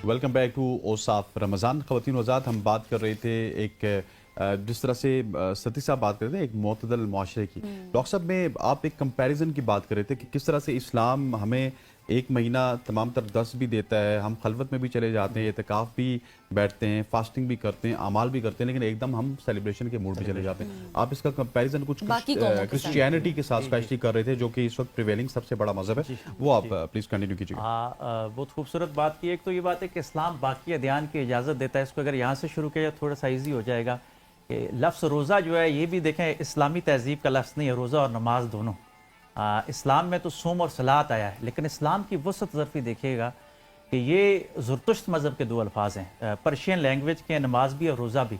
Welcome back to اوصاف رمضان. خواتین و حضرات, ہم بات کر رہے تھے ایک جس طرح سے ستی صاحب بات کر رہے تھے ایک معتدل معاشرے کی. ڈاکٹر صاحب میں آپ ایک کمپیریزن کی بات کر رہے تھے کہ کس طرح سے اسلام ہمیں ایک مہینہ تمام تر درس بھی دیتا ہے, ہم خلوت میں بھی چلے جاتے ہیں, اعتکاف بھی بیٹھتے ہیں, فاسٹنگ بھی کرتے ہیں, اعمال بھی کرتے ہیں, لیکن ایک دم ہم سیلیبریشن کے موڈ میں چلے جاتے ہیں. آپ اس کا کمپیریزن کچھ کرسچینٹی کے ساتھ اسپیشلی کر رہے تھے جو کہ اس وقت پریویلنگ سب سے بڑا مذہب ہے, وہ آپ پلیز کنٹینیو کیجیے گا. بہت خوبصورت بات کی. ایک تو یہ بات ہے کہ اسلام باقی ادیان کی اجازت دیتا ہے, اس کو اگر یہاں سے شروع کیا جائے تھوڑا سا ایزی ہو جائے گا. کہ لفظ روزہ جو ہے یہ بھی دیکھیں اسلامی تہذیب کا لفظ نہیں ہے, روزہ اور نماز دونوں. اسلام میں تو صوم اور صلات آیا ہے, لیکن اسلام کی وسعت ظرفی دیکھیے گا کہ یہ زرتشت مذہب کے دو الفاظ ہیں, پرشین لینگویج کے, نماز بھی اور روزہ بھی.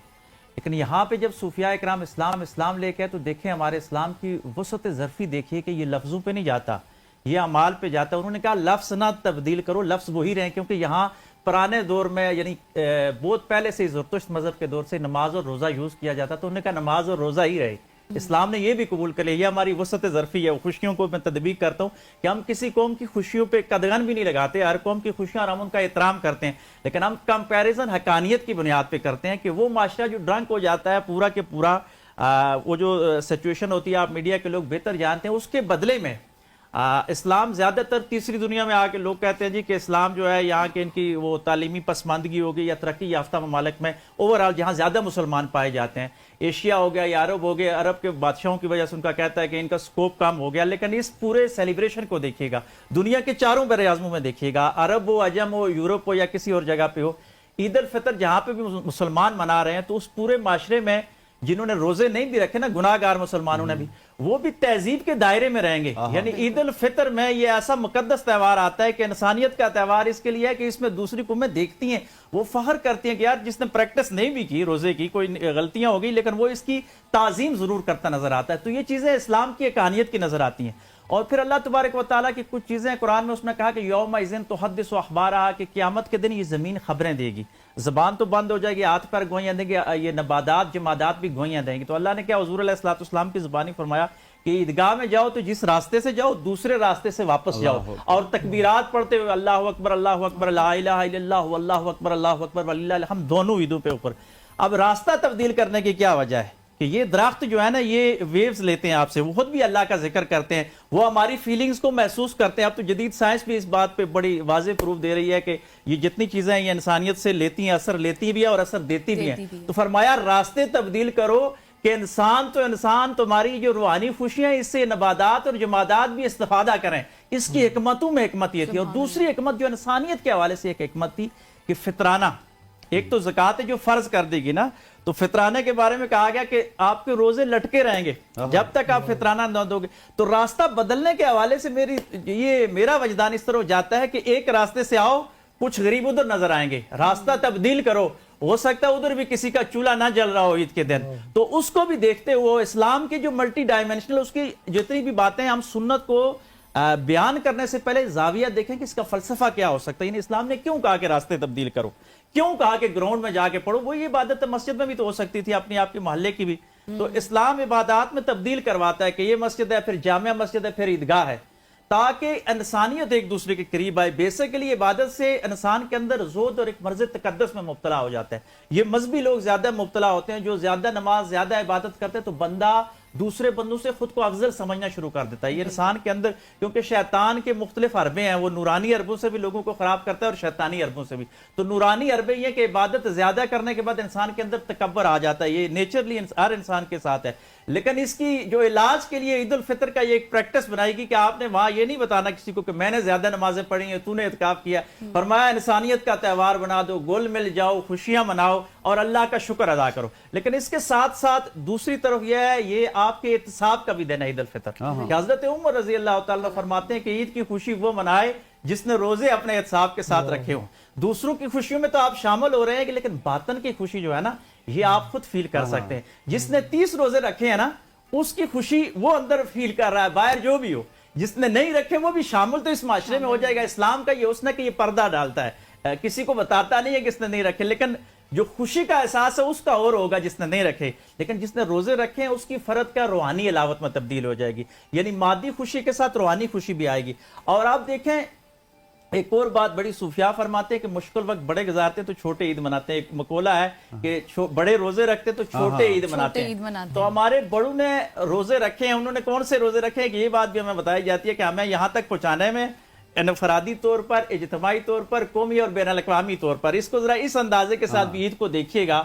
لیکن یہاں پہ جب صوفیاء اکرام اسلام لے کے تو دیکھیں ہمارے اسلام کی وسعت ظرفی دیکھیے کہ یہ لفظوں پہ نہیں جاتا, یہ اعمال پہ جاتا. انہوں نے کہا لفظ نہ تبدیل کرو, لفظ وہی رہیں, کیونکہ یہاں پرانے دور میں یعنی بہت پہلے سے زرتشت مذہب کے دور سے نماز اور روزہ یوز کیا جاتا, تو انہوں نے کہا نماز اور روزہ ہی رہے. اسلام نے یہ بھی قبول کر لیا, یہ ہماری وسعت ظرفی ہے. خوشیوں کو میں تدبیق کرتا ہوں کہ ہم کسی قوم کی خوشیوں پہ قدغن بھی نہیں لگاتے, ہر قوم کی خوشیاں اور ہم ان کا احترام کرتے ہیں, لیکن ہم کمپیریزن حقانیت کی بنیاد پہ کرتے ہیں کہ وہ معاشرہ جو ڈرنک ہو جاتا ہے پورا کے پورا, وہ جو سچویشن ہوتی ہے آپ میڈیا کے لوگ بہتر جانتے ہیں, اس کے بدلے میں اسلام زیادہ تر تیسری دنیا میں آ کے لوگ کہتے ہیں جی کہ اسلام جو ہے یہاں کے ان کی وہ تعلیمی پسماندگی ہوگی یا ترقی یافتہ ممالک میں اوورآل جہاں زیادہ مسلمان پائے جاتے ہیں, ایشیا ہو گیا یا عرب ہو گیا, عرب کے بادشاہوں کی وجہ سے ان کا کہتا ہے کہ ان کا سکوپ کم ہو گیا. لیکن اس پورے سیلیبریشن کو دیکھیے گا, دنیا کے چاروں بر اعظموں میں دیکھیے گا, عرب ہو, عجم ہو, یورپ ہو یا کسی اور جگہ پہ ہو, عید الفطر جہاں پہ بھی مسلمان منا رہے ہیں تو اس پورے معاشرے میں جنہوں نے روزے نہیں بھی رکھے نا, گناہ گار مسلمانوں نے بھی, وہ بھی تہذیب کے دائرے میں رہیں گے. یعنی عید الفطر میں یہ ایسا مقدس تہوار آتا ہے کہ انسانیت کا تہوار اس کے لیے ہے کہ اس میں دوسری قومیں دیکھتی ہیں, وہ فخر کرتی ہیں کہ یار جس نے پریکٹس نہیں بھی کی روزے کی, کوئی غلطیاں ہو گئی لیکن وہ اس کی تعظیم ضرور کرتا نظر آتا ہے. تو یہ چیزیں اسلام کی حقانیت کی نظر آتی ہیں. اور پھر اللہ تبارک و تعالیٰ کی کچھ چیزیں قرآن میں اس نے کہا کہ یوم اذن تحدث اخبارہا, کہ قیامت کے دن یہ زمین خبریں دے گی, زبان تو بند ہو جائے گی, ہاتھ پر گوئیاں دیں گے, یہ نباتات جمادات بھی گوئیاں دیں گی. تو اللہ نے کیا حضور علیہ الصلوۃ والسلام کی زبانی فرمایا کہ عیدگاہ میں جاؤ تو جس راستے سے جاؤ دوسرے راستے سے واپس جاؤ, اور تکبیرات پڑھتے ہوئے اللہ اکبر لا الہ الا اللہ واللہ اکبر وللہ الحمد, دونوں عیدوں پہ اوپر. اب راستہ تبدیل کرنے کی کیا وجہ ہے کہ یہ درخت جو ہے نا یہ ویوز لیتے ہیں آپ سے, وہ خود بھی اللہ کا ذکر کرتے ہیں, وہ ہماری فیلنگز کو محسوس کرتے ہیں. اب تو جدید سائنس بھی اس بات پہ بڑی واضح پروف دے رہی ہے کہ یہ جتنی چیزیں ہیں یہ انسانیت سے لیتی ہیں, اثر لیتی بھی ہیں اور اثر دیتی بھی ہیں. تو فرمایا راستے تبدیل کرو کہ انسان تمہاری جو روحانی خوشیاں اس سے نباتات اور جمادات بھی استفادہ کریں. اس کی حکمتوں میں حکمت یہ تھی. اور دوسری حکمت جو انسانیت کے حوالے سے ایک حکمت تھی کہ فطرانہ, ایک تو زکوٰۃ جو فرض کر دے گی نا, تو فطرانے کے بارے میں کہا گیا کہ آپ کے روزے لٹکے رہیں گے جب تک آپ فطرانہ نہ دو گے. تو راستہ بدلنے کے حوالے سے میرا وجدان اس طرح جاتا ہے کہ ایک راستے سے آؤ, کچھ غریب ادھر نظر آئیں گے, راستہ تبدیل کرو, ہو سکتا ہے ادھر بھی کسی کا چولہا نہ جل رہا ہو عید کے دن, تو اس کو بھی دیکھتے ہوئے اسلام کی جو ملٹی ڈائمینشنل اس کی جتنی بھی باتیں, ہم سنت کو بیان کرنے سے پہلے زاویہ دیکھیں کہ اس کا فلسفہ کیا ہو سکتا ہے. یعنی اسلام نے کیوں کہا کہ راستے تبدیل کرو, کیوں کہا کہ گراؤنڈ میں جا کے پڑھو. وہ یہ عبادت مسجد میں بھی تو ہو سکتی تھی, اپنی آپ کے محلے کی بھی. تو اسلام عبادات میں تبدیل کرواتا ہے کہ یہ مسجد ہے, پھر جامع مسجد ہے, پھر عیدگاہ ہے, تاکہ انسانیت ایک دوسرے کے قریب آئے. بیسیکلی عبادت سے انسان کے اندر زہد اور ایک مرض تقدس میں مبتلا ہو جاتا ہے. یہ مذہبی لوگ زیادہ مبتلا ہوتے ہیں, جو زیادہ نماز زیادہ عبادت کرتے ہیں تو بندہ دوسرے بندوں سے خود کو افضل سمجھنا شروع کر دیتا ہے. یہ انسان کے اندر, کیونکہ شیطان کے مختلف حربے ہیں, وہ نورانی حربوں سے بھی لوگوں کو خراب کرتا ہے اور شیطانی حربوں سے بھی. تو نورانی حربے یہ کہ عبادت زیادہ کرنے کے بعد انسان کے اندر تکبر آ جاتا ہے, یہ نیچرلی ہر انسان کے ساتھ ہے. لیکن اس کی جو علاج کے لیے عید الفطر کا یہ ایک پریکٹس بنائی گی کہ آپ نے وہاں یہ نہیں بتانا کسی کو کہ میں نے زیادہ نمازیں پڑھی ہیں, تو نے اعتکاف کیا. فرمایا انسانیت کا تہوار بنا دو, گل مل جاؤ, خوشیاں مناؤ اور اللہ کا شکر ادا کرو. لیکن اس کے ساتھ ساتھ دوسری طرف یہ ہے, یہ آپ کے احتساب کا بھی دن ہے عید الفطر. کہ حضرت عمر رضی اللہ تعالیٰ فرماتے ہیں کہ عید کی خوشی وہ منائے جس نے روزے اپنے احتساب کے ساتھ رکھے ہوں. دوسروں کی خوشیوں میں تو آپ شامل ہو رہے ہیں, لیکن باطن کی خوشی جو ہے نا یہ آپ خود فیل کر سکتے ہیں. جس نے 30 روزے رکھے ہیں نا اس کی خوشی وہ اندر فیل کر رہا ہے, باہر جو بھی ہو. جس نے نہیں رکھے وہ بھی شامل تو اس معاشرے میں ہو جائے گا. اسلام کا یہ حسن ہے کہ یہ پردہ ڈالتا ہے, کسی کو بتاتا نہیں ہے کس نے نہیں رکھے, لیکن جو خوشی کا احساس ہے اس کا اور ہوگا جس نے نہیں رکھے. لیکن جس نے روزے رکھے ہیں اس کی فرد کا روحانی علاوت میں تبدیل ہو جائے گی. یعنی مادی خوشی کے ساتھ روحانی خوشی بھی آئے گی. اور آپ دیکھیں ایک اور بات بڑی صوفیاء فرماتے ہیں کہ مشکل وقت بڑے گزارتے ہیں تو چھوٹے عید مناتے ہیں. ایک مقولہ ہے کہ بڑے روزے رکھتے تو چھوٹے عید مناتے ہیں. تو ہمارے بڑوں نے روزے رکھے ہیں, انہوں نے کون سے روزے رکھے ہیں کہ یہ بات بھی ہمیں بتائی جاتی ہے کہ ہمیں یہاں تک پہنچانے میں انفرادی طور پر, اجتماعی طور پر, قومی اور بین الاقوامی طور پر, اس کو ذرا اس اندازے کے ساتھ بھی عید کو دیکھیے گا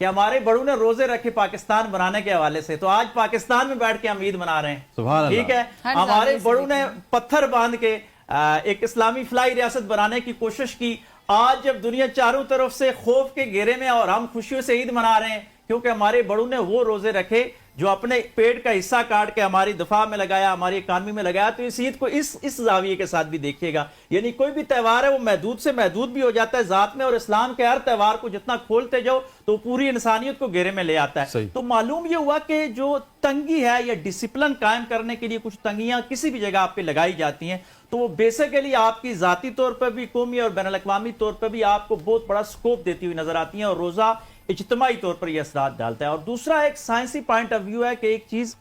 کہ ہمارے بڑوں نے روزے رکھے پاکستان بنانے کے حوالے سے, تو آج پاکستان میں بیٹھ کے ہم عید منا رہے ہیں. سبحان اللہ. ٹھیک ہے, ہمارے بڑوں نے پتھر باندھ کے ایک اسلامی فلاحی ریاست بنانے کی کوشش کی. آج جب دنیا چاروں طرف سے خوف کے گھیرے میں اور ہم خوشیوں سے عید منا رہے ہیں کیونکہ ہمارے بڑوں نے وہ روزے رکھے جو اپنے پیٹ کا حصہ کاٹ کے ہماری دفاع میں لگایا, ہماری اکانومی میں لگایا. تو اس عید کو اس زاویے کے ساتھ بھی دیکھیے گا, یعنی کوئی بھی تہوار ہے وہ محدود سے محدود بھی ہو جاتا ہے ذات میں, اور اسلام کے ہر تہوار کو جتنا کھولتے جاؤ تو پوری انسانیت کو گھیرے میں لے آتا ہے. تو معلوم یہ ہوا کہ جو تنگی ہے یا ڈسپلن قائم کرنے کے لیے کچھ تنگیاں کسی بھی جگہ آپ پہ لگائی جاتی ہیں تو وہ بیسیکلی آپ کی ذاتی طور پر بھی, قومی اور بین الاقوامی طور پر بھی آپ کو بہت بڑا سکوپ دیتی ہوئی نظر آتی ہیں, اور روزہ اجتماعی طور پر یہ اثرات ڈالتا ہے. اور دوسرا ایک سائنسی پوائنٹ آف ویو ہے کہ ایک چیز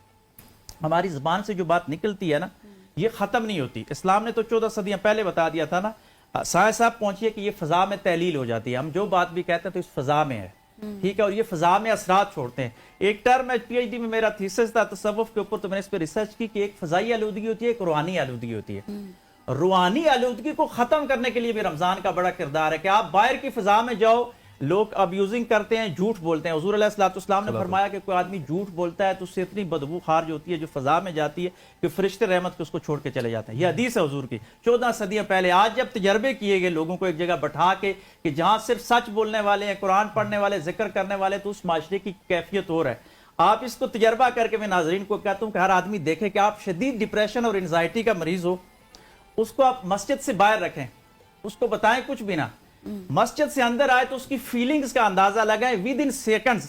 ہماری زبان سے جو بات نکلتی ہے نا یہ ختم نہیں ہوتی. اسلام نے تو 14 صدیاں پہلے بتا دیا تھا نا, سائنس آپ پہنچیے کہ یہ فضا میں تحلیل ہو جاتی ہے. ہم جو بات بھی کہتے ہیں تو اس فضا میں ہے, ٹھیک ہے, اور یہ فضا میں اثرات چھوڑتے ہیں. ایک ٹرم ہے پی ایچ ڈی میں میرا تھیسس تھا تصوف کے اوپر, تو میں نے اس پہ ریسرچ کی کہ ایک فضائی آلودگی ہوتی ہے, ایک روحانی آلودگی ہوتی ہے. روحانی آلودگی کو ختم کرنے کے لیے بھی رمضان کا بڑا کردار ہے کہ آپ باہر کی فضا میں جاؤ, لوگ ابیوزنگ کرتے ہیں, جھوٹ بولتے ہیں. حضور علیہ السلام نے فرمایا کہ کوئی آدمی جھوٹ بولتا ہے تو اس سے اتنی بدبو خارج ہوتی ہے جو فضا میں جاتی ہے کہ فرشتے رحمت کے اس کو چھوڑ کے چلے جاتے ہیں. یہ حدیث ہے حضور کی 14 صدیاں پہلے. آج جب تجربے کیے گئے لوگوں کو ایک جگہ بٹھا کے کہ جہاں صرف سچ بولنے والے ہیں, قرآن پڑھنے والے, ذکر کرنے والے, تو اس معاشرے کی کیفیت اور ہے. آپ اس کو تجربہ کر کے میں ناظرین کو کہتا ہوں کہ ہر آدمی دیکھے کہ آپ شدید ڈپریشن اور انزائٹی کا مریض ہو, اس کو آپ مسجد سے باہر رکھیں, اس کو بتائیں کچھ بھی نہ, مسجد سے اندر آئے تو اس کی فیلنگز کا اندازہ لگائیں ود ان سیکنڈز.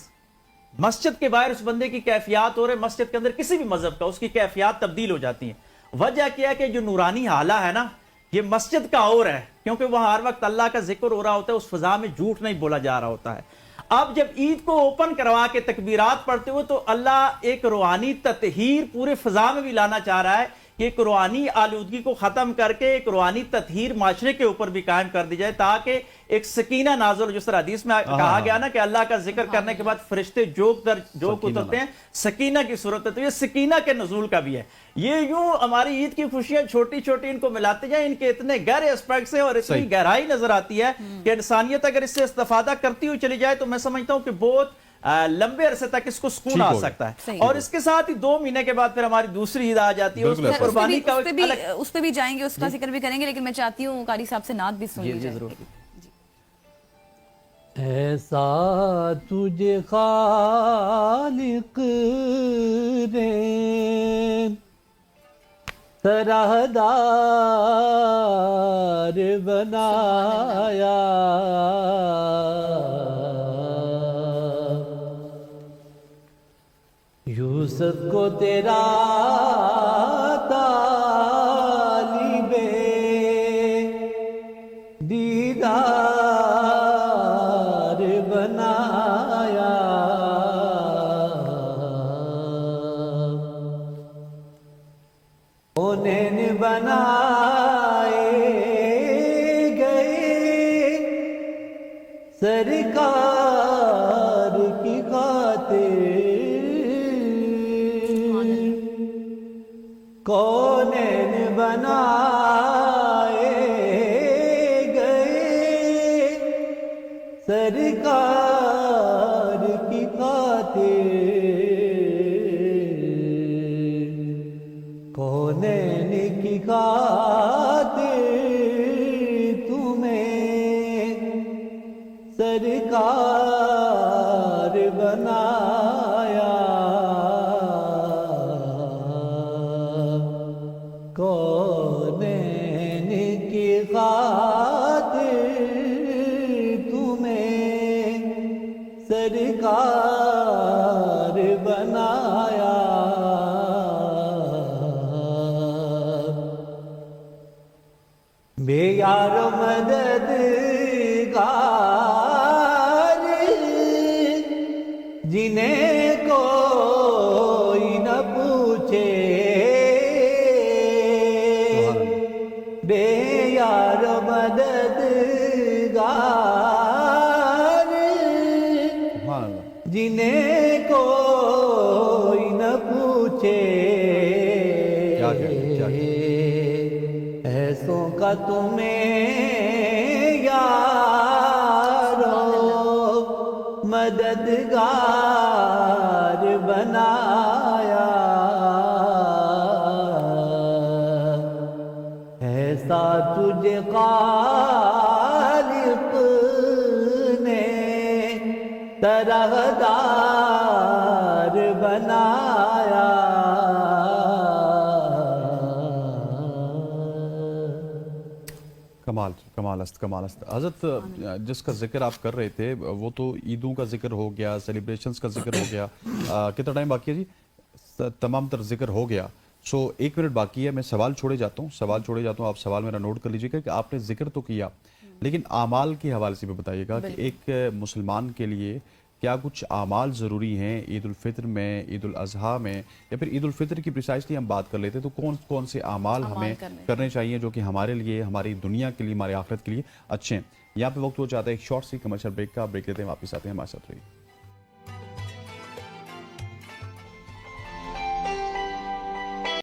مسجد کے باہر اس بندے کی کیفیات اور مسجد کے اندر کسی بھی مذہب کا اس کی کیفیات تبدیل ہو جاتی ہیں. وجہ کیا ہے کہ جو نورانی حالہ ہے نا یہ مسجد کا اور ہے, کیونکہ وہاں ہر وقت اللہ کا ذکر ہو رہا ہوتا ہے, اس فضا میں جھوٹ نہیں بولا جا رہا ہوتا ہے. اب جب عید کو اوپن کروا کے تکبیرات پڑھتے ہوئے تو اللہ ایک روحانی تطہیر پورے فضا میں بھی لانا چاہ رہا ہے کہ ایک روحانی آلودگی کو ختم کر کے ایک روحانی تطہیر معاشرے کے اوپر بھی قائم کر دی جائے, تاکہ ایک سکینہ نازل, جس طرح حدیث میں کہا گیا نا کہ اللہ کا ذکر کرنے کے بعد فرشتے جوک در جوک اترتے ہیں, سکینہ کی صورت ہے. تو یہ سکینہ کے نزول کا بھی ہے. یہ یوں ہماری عید کی خوشیاں چھوٹی چھوٹی ان کو ملاتے جائیں, ان کے اتنے گہرے اسپیکٹس ہیں اور اتنی گہرائی نظر آتی ہے کہ انسانیت اگر اس سے استفادہ کرتی ہوئی چلی جائے تو میں سمجھتا ہوں کہ بہت لمبے عرصے تک اس کو سکون آ سکتا ہے. اور اس کے ساتھ ہی 2 مہینے کے بعد پھر ہماری دوسری عید آ جاتی ہے, اس پہ بھی جائیں گے, اس کا ذکر بھی کریں گے, لیکن میں چاہتی ہوں قاری صاحب سے نعت بھی سن لیجیے. ضرور. ایسا تجھے خالق نے سراہدار بنایا, یوسف کو تیرا طالب دیدار بنایا, انہیں بنائے گئے سرکار کی خاطر, کونین بنائے گئے سرکار کی خاطر, کونین کی خاطر تمہیں سرکار بنایا, کونین کی خاطر تمہیں سرکار بنایا. بے یار مددگار جنہیں کوئی نہ پوچھے, بے یار مددگار سبحان اللہ. جنہیں کوئی نہ پوچھے کیا کیا ایسوں کا تمہیں یارو مددگار بنایا ایسا تجھے خالق نے طرحدار بنایا کمال کمال است کمال است. حضرت جس کا ذکر آپ کر رہے تھے وہ تو عیدوں کا ذکر ہو گیا, سیلیبریشنز کا ذکر ہو گیا. کتنا ٹائم باقی ہے جی؟ تمام تر ذکر ہو گیا. سو 1 منٹ باقی ہے. میں سوال چھوڑے جاتا ہوں آپ سوال میرا نوٹ کر لیجیے گا کہ آپ نے ذکر تو کیا لیکن اعمال کے حوالے سے بھی بتائیے گا کہ ایک مسلمان کے لیے کیا کچھ اعمال ضروری ہیں عید الفطر میں, عید الاضحیٰ میں, یا پھر عید الفطر کی پریسائزلی ہم بات کر لیتے تو کون کون سے اعمال ہمیں کرنے چاہیے جو کہ ہمارے لیے, ہماری دنیا کے لیے, ہماری آخرت کے لیے اچھے ہیں. یہاں پہ وقت ہو جاتا ہے ایک شارٹ سی کمرشل بریک کا. بریک لیتے ہیں, واپس آتے ہیں, ہمارے ساتھ رہیے.